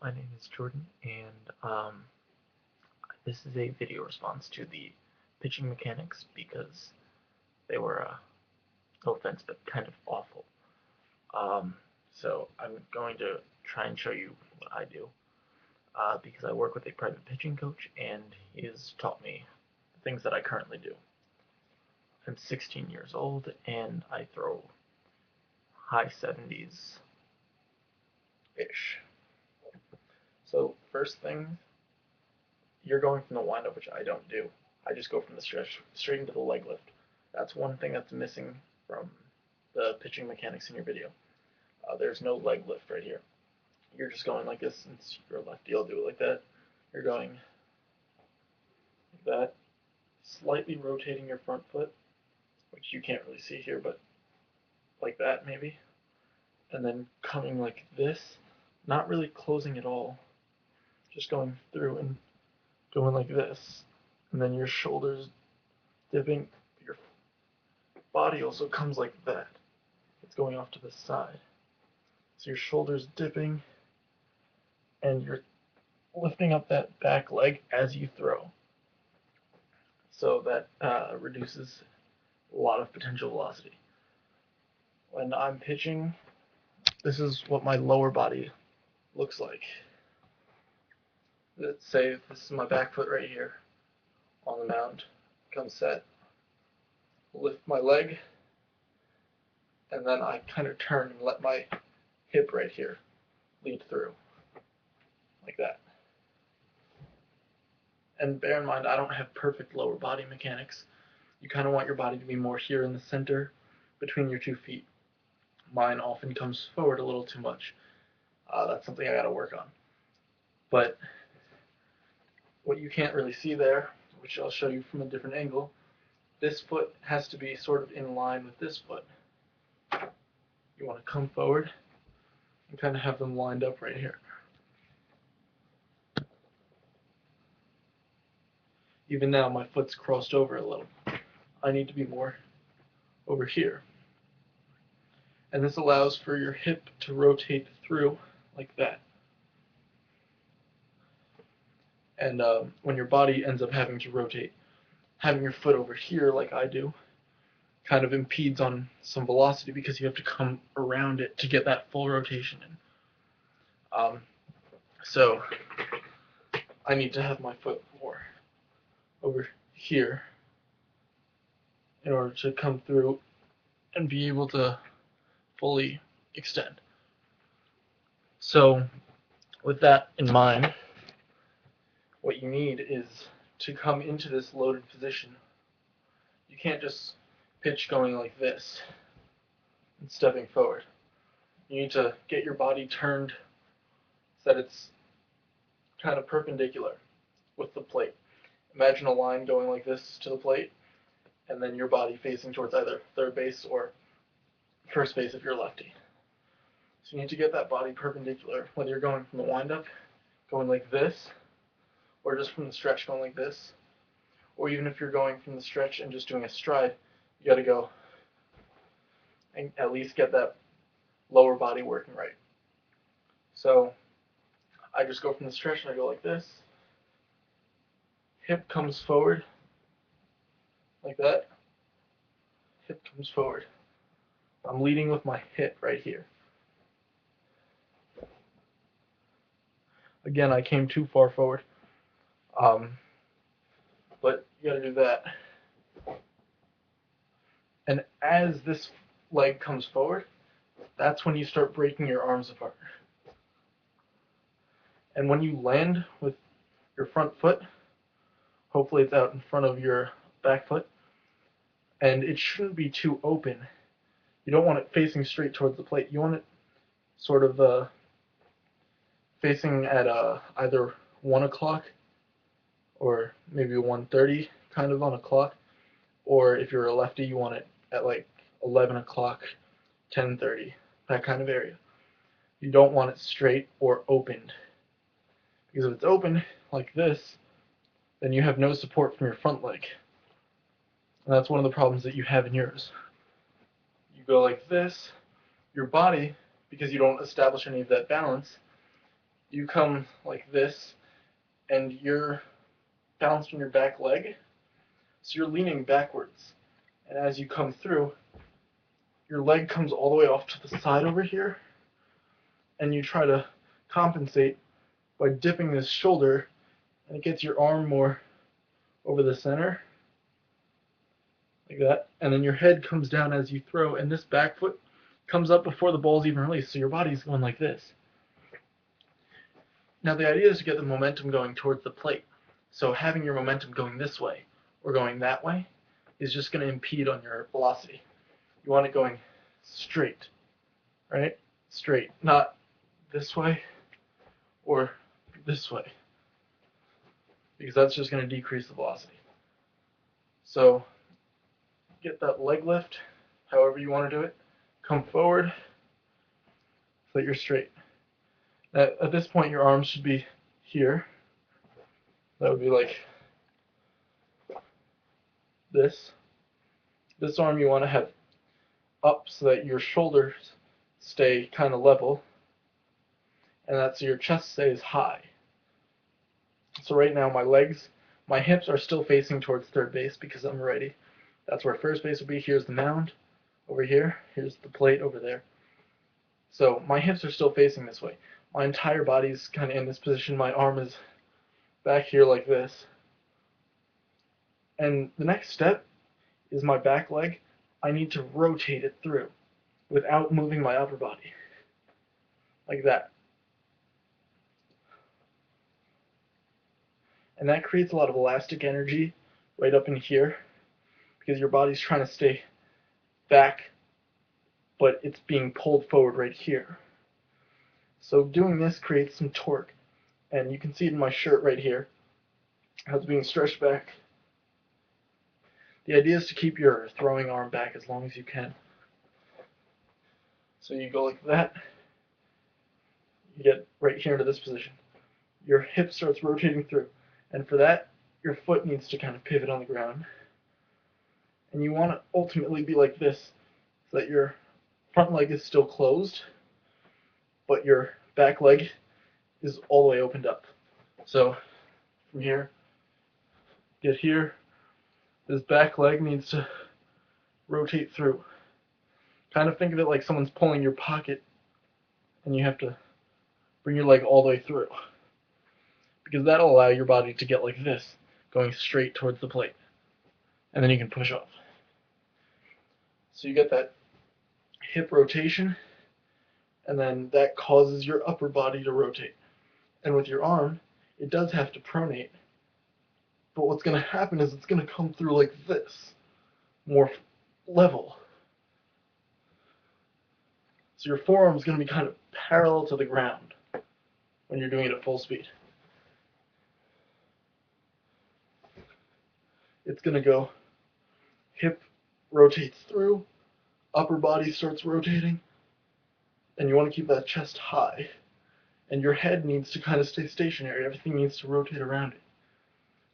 my name is Jordan, and this is a video response to the pitching mechanics because they were, no offense, but kind of awful. So I'm going to try and show you what I do because I work with a private pitching coach, and he has taught me the things that I currently do. I'm 16 years old, and I throw high 70s ish. So first thing, you're going from the windup, which I don't do. I just go from the stretch straight into the leg lift. That's one thing that's missing from the pitching mechanics in your video. There's no leg lift right here. You're just going like this. Since you're a lefty, I'll do it like that. You're going like that, slightly rotating your front foot, which you can't really see here, but like that maybe. And then coming like this, not really closing at all, just going through and going like this, and then your shoulders dipping, your body also comes like that. It's going off to the side. So your shoulders dipping, and you're lifting up that back leg as you throw. So that reduces a lot of potential velocity. When I'm pitching, this is what my lower body looks like. Let's say this is my back foot right here on the mound. Come set, lift my leg, and then I kind of turn and let my hip right here lead through, like that. And bear in mind, I don't have perfect lower body mechanics. You kind of want your body to be more here in the center between your 2 feet. Mine often comes forward a little too much. That's something I got to work on. But what you can't really see there, which I'll show you from a different angle, this foot has to be sort of in line with this foot. You want to come forward and kind of have them lined up right here. Even now, my foot's crossed over a little. I need to be more over here. And this allows for your hip to rotate through like that. And when your body ends up having to rotate, having your foot over here like I do kind of impedes on some velocity because you have to come around it to get that full rotation in. So I need to have my foot more over here in order to come through and be able to fully extend. So with that in mind, what you need is to come into this loaded position. You can't just pitch going like this and stepping forward. You need to get your body turned so that it's kind of perpendicular with the plate. Imagine a line going like this to the plate, and then your body facing towards either third base or first base if you're lefty. So you need to get that body perpendicular, whether you're going from the windup, going like this, or just from the stretch going like this, or even if you're going from the stretch and just doing a stride, you got to go and at least get that lower body working right. So I just go from the stretch and I go like this. Hip comes forward, like that. Hip comes forward. I'm leading with my hip right here. Again, I came too far forward. But you gotta do that. And as this leg comes forward, that's when you start breaking your arms apart. And when you land with your front foot, hopefully it's out in front of your back foot, and it shouldn't be too open. You don't want it facing straight towards the plate. You want it sort of facing at either 1 o'clock or maybe 1:30 kind of on a clock, or if you're a lefty, you want it at like 11 o'clock, 10:30, that kind of area. You don't want it straight or opened, because if it's open like this, then you have no support from your front leg. And that's one of the problems that you have in yours. You go like this, your body, because you don't establish any of that balance, you come like this, and you're balanced on your back leg, so you're leaning backwards. And as you come through, your leg comes all the way off to the side over here, and you try to compensate by dipping this shoulder, and it gets your arm more over the center, like that, and then your head comes down as you throw, and this back foot comes up before the ball's even released, so your body's going like this. Now the idea is to get the momentum going towards the plate, so having your momentum going this way or going that way is just going to impede on your velocity. You want it going straight, right? Straight, not this way or this way, because that's just going to decrease the velocity. So get that leg lift, however you want to do it. Come forward so that you're straight. Now, at this point, your arms should be here. That would be like this. This arm you want to have up so that your shoulders stay kind of level, and that's so your chest stays high. So right now my hips are still facing towards third base because I'm righty. That's where first base will be. Here's the mound over here. Here's the plate over there. So my hips are still facing this way. My entire body's kind of in this position. My arm is back here like this. And the next step is my back leg. I need to rotate it through without moving my upper body. Like that. And that creates a lot of elastic energy right up in here because your body's trying to stay back, but it's being pulled forward right here. So doing this creates some torque, and you can see it in my shirt right here, how it's being stretched back. The idea is to keep your throwing arm back as long as you can. So you go like that, you get right here into this position. Your hip starts rotating through, and for that, your foot needs to kind of pivot on the ground. And you want to ultimately be like this, so that your front leg is still closed, but your back leg is all the way opened up. So from here, get here, this back leg needs to rotate through. Kind of think of it like someone's pulling your pocket, and you have to bring your leg all the way through. Because that'll allow your body to get like this, going straight towards the plate. And then you can push off. So you get that hip rotation, and then that causes your upper body to rotate. And with your arm, it does have to pronate, but what's going to happen is it's going to come through like this, more level. So your forearm is going to be kind of parallel to the ground when you're doing it at full speed. It's going to go, hip rotates through, upper body starts rotating, and you want to keep that chest high. And your head needs to kind of stay stationary. Everything needs to rotate around it.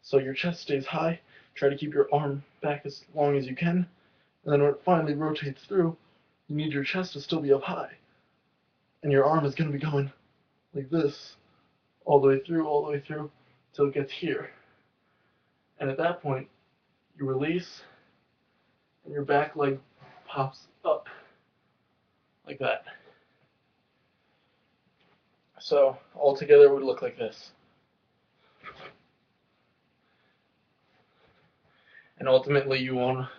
So your chest stays high. Try to keep your arm back as long as you can. And then when it finally rotates through, you need your chest to still be up high. And your arm is going to be going like this, all the way through, till it gets here. And at that point, you release, and your back leg pops up, like that. So, altogether it would look like this. And ultimately you want to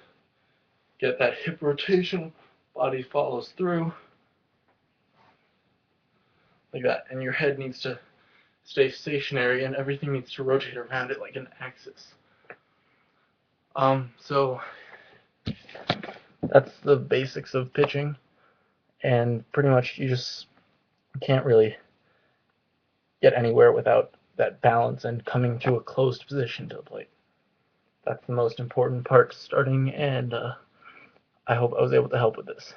get that hip rotation, body follows through, like that. And your head needs to stay stationary, and everything needs to rotate around it like an axis. So that's the basics of pitching, and pretty much you just can't really get anywhere without that balance and coming to a closed position to the plate. That's the most important part starting, and I hope I was able to help with this.